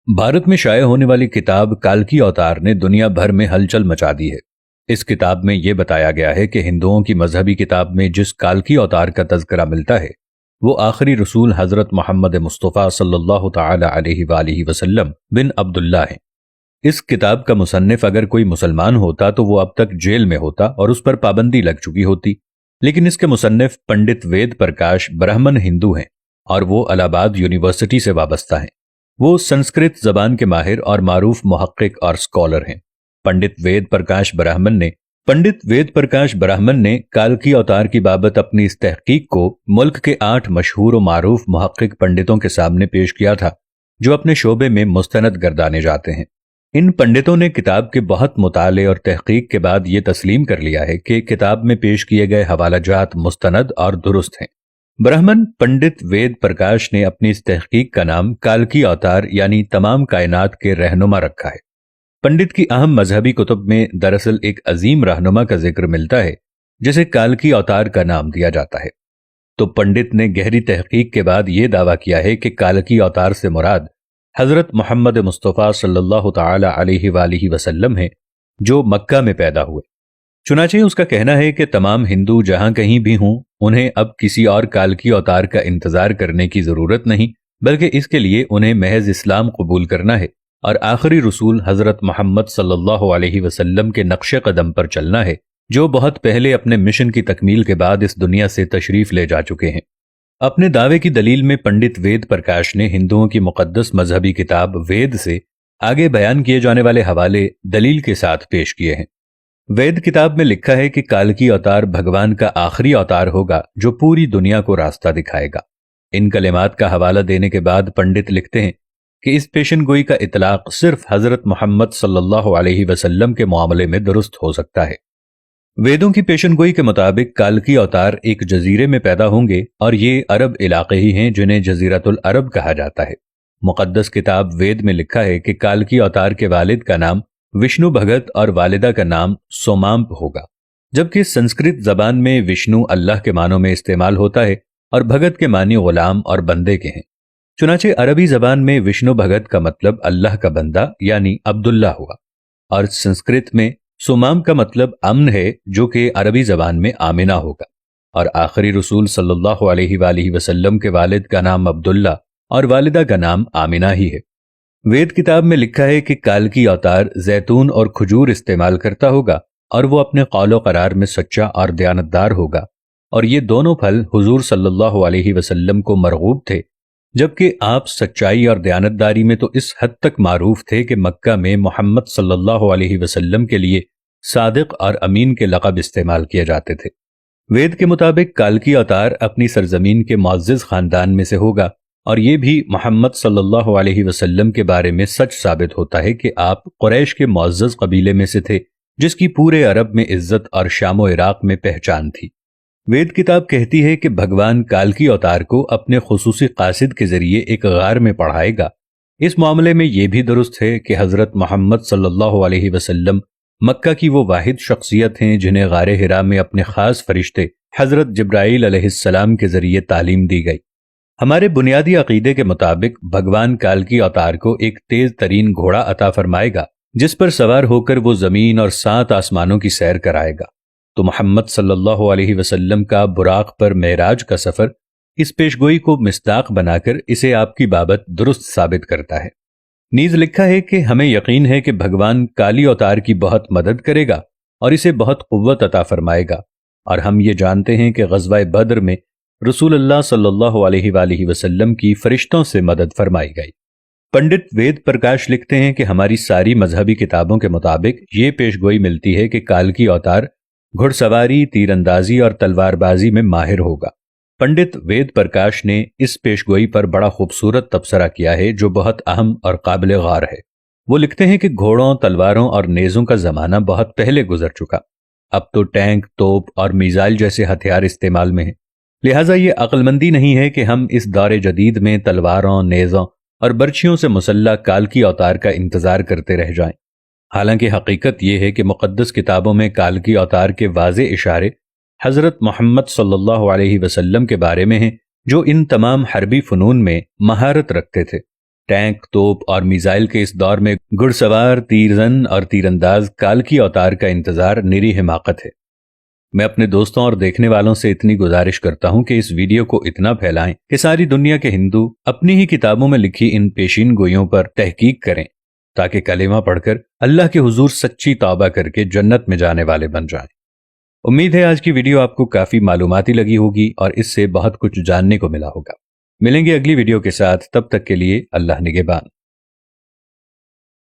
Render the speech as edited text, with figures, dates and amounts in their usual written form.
भारत में शाये होने वाली किताब काल्की अवतार ने दुनिया भर में हलचल मचा दी है। इस किताब में यह बताया गया है कि हिंदुओं की मजहबी किताब में जिस काल्की अवतार का तज़किरा मिलता है वो आखिरी रसूल हजरत मोहम्मद मुस्तफ़ा सल्लल्लाहु तआला अलैहि वसल्लम बिन अब्दुल्ला हैं। इस किताब का मुसन्निफ अगर कोई मुसलमान होता तो वो अब तक जेल में होता और उस पर पाबंदी लग चुकी होती, लेकिन इसके मुसन्निफ पंडित वेद प्रकाश ब्राह्मण हिंदू हैं और वो इलाहाबाद यूनिवर्सिटी से वाबस्ता हैं। वो संस्कृत जबान के माहिर और मारूफ मुहक्किक और स्कॉलर हैं। पंडित वेद प्रकाश ब्राह्मण ने काल्की अवतार की बाबत अपनी इस तहकीक को मुल्क के 8 मशहूर और मारूफ मुहक्किक पंडितों के सामने पेश किया था जो अपने शोबे में मुस्तनद गर्दाने जाते हैं। इन पंडितों ने किताब के बहुत मुताले और तहकीक के बाद ये तस्लीम कर लिया है कि किताब में पेश किए गए हवालाजात मुस्तनद और दुरुस्त हैं। ब्राह्मण पंडित वेद प्रकाश ने अपनी इस तहकीक का नाम काल्की अवतार यानी तमाम कायनात के रहनुमा रखा है। पंडित की अहम मजहबी कुतुब में दरअसल एक अजीम रहनुमा का जिक्र मिलता है जिसे काल्की अवतार का नाम दिया जाता है। तो पंडित ने गहरी तहकीक के बाद यह दावा किया है कि काल्की अवतार से मुराद हजरत मोहम्मद मुस्तफ़ा सल्लल्लाहु तआला अलैहि वसल्लम है जो मक्का में पैदा हुए। चुनाचे उसका कहना है कि तमाम हिंदू जहां कहीं भी हों उन्हें अब किसी और काल्की अवतार का इंतजार करने की जरूरत नहीं, बल्कि इसके लिए उन्हें महज इस्लाम कबूल करना है और आखिरी रसूल हजरत मोहम्मद सल्लल्लाहु अलैहि वसल्लम के नक्शे कदम पर चलना है जो बहुत पहले अपने मिशन की तकमील के बाद इस दुनिया से तशरीफ ले जा चुके हैं। अपने दावे की दलील में पंडित वेद प्रकाश ने हिंदुओं की मुकद्दस मजहबी किताब वेद से आगे बयान किए जाने वाले हवाले दलील के साथ पेश किए हैं। वेद किताब में लिखा है कि काल्की अवतार भगवान का आखिरी अवतार होगा जो पूरी दुनिया को रास्ता दिखाएगा। इन कलिमात का हवाला देने के बाद पंडित लिखते हैं कि इस पेशन गोई का इतलाक सिर्फ हजरत मोहम्मद सल्लल्लाहु अलैहि वसल्लम के मामले में दुरुस्त हो सकता है। वेदों की पेशन गोई के मुताबिक काल्की अवतार एक जजीरे में पैदा होंगे और ये अरब इलाके ही हैं जिन्हें जजीरतुल अरब कहा जाता है। मुकद्दस किताब वेद में लिखा है कि काल्की अवतार के वालिद का नाम विष्णु भगत और वालिदा का नाम सोमाम्प होगा, जबकि संस्कृत जबान में विष्णु अल्लाह के मानों में इस्तेमाल होता है और भगत के मानी गुलाम और बंदे के हैं। चुनाचे अरबी जबान में विष्णु भगत का मतलब अल्लाह का बंदा यानी अब्दुल्ला हुआ और संस्कृत में सोमाम का मतलब अमन है जो कि अरबी जबान में आमिना होगा और आखिरी रसूल सल्लल्लाहु अलैहि वसल्लम के वालिद का नाम अब्दुल्ला और वालिदा का नाम आमिना ही है। वेद किताब में लिखा है कि काल्की अवतार जैतून और खजूर इस्तेमाल करता होगा और वो अपने कौलो करार में सच्चा और दयानतदार होगा और ये दोनों फल हुजूर सल्लल्लाहु अलैहि वसल्लम को मरगूब थे, जबकि आप सच्चाई और दयानतदारी में तो इस हद तक मारूफ थे कि मक्का में मोहम्मद सल्लल्लाहु अलैहि वसल्लम के लिए सादिक और अमीन के लक़ब इस्तेमाल किए जाते थे। वेद के मुताबिक काल्की अवतार अपनी सरजमीन के मुअज़्ज़िज़ खानदान में से होगा और ये भी मोहम्मद सल्लल्लाहु अलैहि वसल्लम के बारे में सच साबित होता है कि आप कुरैश के मुअज़्ज़ज़ कबीले में से थे जिसकी पूरे अरब में इज्जत और शाम व इराक में पहचान थी। वेद किताब कहती है कि भगवान काल्की अवतार को अपने खुसूसी कासिद के जरिए एक गार में पढ़ाएगा। इस मामले में यह भी दुरुस्त है कि हजरत मोहम्मद सल्लल्लाहु अलैहि वसल्लम मक्का की वो वाहिद शख्सियत हैं जिन्हें गारे हिरा में अपने खास फरिश्ते हजरत जिब्राईल अलैहिस्सलाम के जरिए तालीम दी गई। हमारे बुनियादी अकीदे के मुताबिक भगवान काल्की अवतार को एक तेज तरीन घोड़ा अता फरमाएगा जिस पर सवार होकर वो जमीन और 7 आसमानों की सैर कराएगा। तो मोहम्मद सल्लल्लाहु अलैहि वसल्लम का बुराक पर मेराज का सफर इस पेशगोई को मिस्दाक बनाकर इसे आपकी बाबत दुरुस्त साबित करता है। नीज लिखा है कि हमें यकीन है कि भगवान काली अवतार की बहुत मदद करेगा और इसे बहुत कुव्वत अता फरमाएगा और हम ये जानते हैं कि ग़ज़वा बद्र में रसूलुल्लाह सल्लल्लाहु अलैहि वसल्लम की फरिश्तों से मदद फरमाई गई। पंडित वेद प्रकाश लिखते हैं कि हमारी सारी मजहबी किताबों के मुताबिक ये पेशगोई मिलती है कि काल्की अवतार घुड़सवारी, तीरंदाजी और तलवारबाजी में माहिर होगा। पंडित वेद प्रकाश ने इस पेशगोई पर बड़ा खूबसूरत तबसरा किया है जो बहुत अहम और काबिल गौर है। वो लिखते हैं कि घोड़ों, तलवारों और नेज़ों का जमाना बहुत पहले गुजर चुका। अब तो टैंक, तोप और मिसाइल जैसे हथियार इस्तेमाल में हैं। लिहाजा ये अक्लमंदी नहीं है कि हम इस दौर जदीद में तलवारों, नेज़ों और बर्छियों से मुसल्ला काल्की अवतार का इंतजार करते रह जाएं। हालांकि हकीकत यह है कि मुक़द्दस किताबों में काल्की अवतार के वाज़े इशारे हज़रत मोहम्मद सल्लल्लाहु अलैहि वसल्लम के बारे में हैं जो इन तमाम हरबी फ़नून में महारत रखते थे। टैंक, तोप और मिसाइल के इस दौर में घुड़सवार, तीरंदाज और तीरंदाज काल्की अवतार का इंतजार निरी हिमाकत है। मैं अपने दोस्तों और देखने वालों से इतनी गुजारिश करता हूं कि इस वीडियो को इतना फैलाएं कि सारी दुनिया के हिंदू अपनी ही किताबों में लिखी इन पेशीन गोइयों पर तहकीक करें, ताकि कलेमा पढ़कर अल्लाह के हुजूर सच्ची तौबा करके जन्नत में जाने वाले बन जाएं। उम्मीद है आज की वीडियो आपको काफी मालूमाती लगी होगी और इससे बहुत कुछ जानने को मिला होगा। मिलेंगे अगली वीडियो के साथ, तब तक के लिए अल्लाह निगहबान।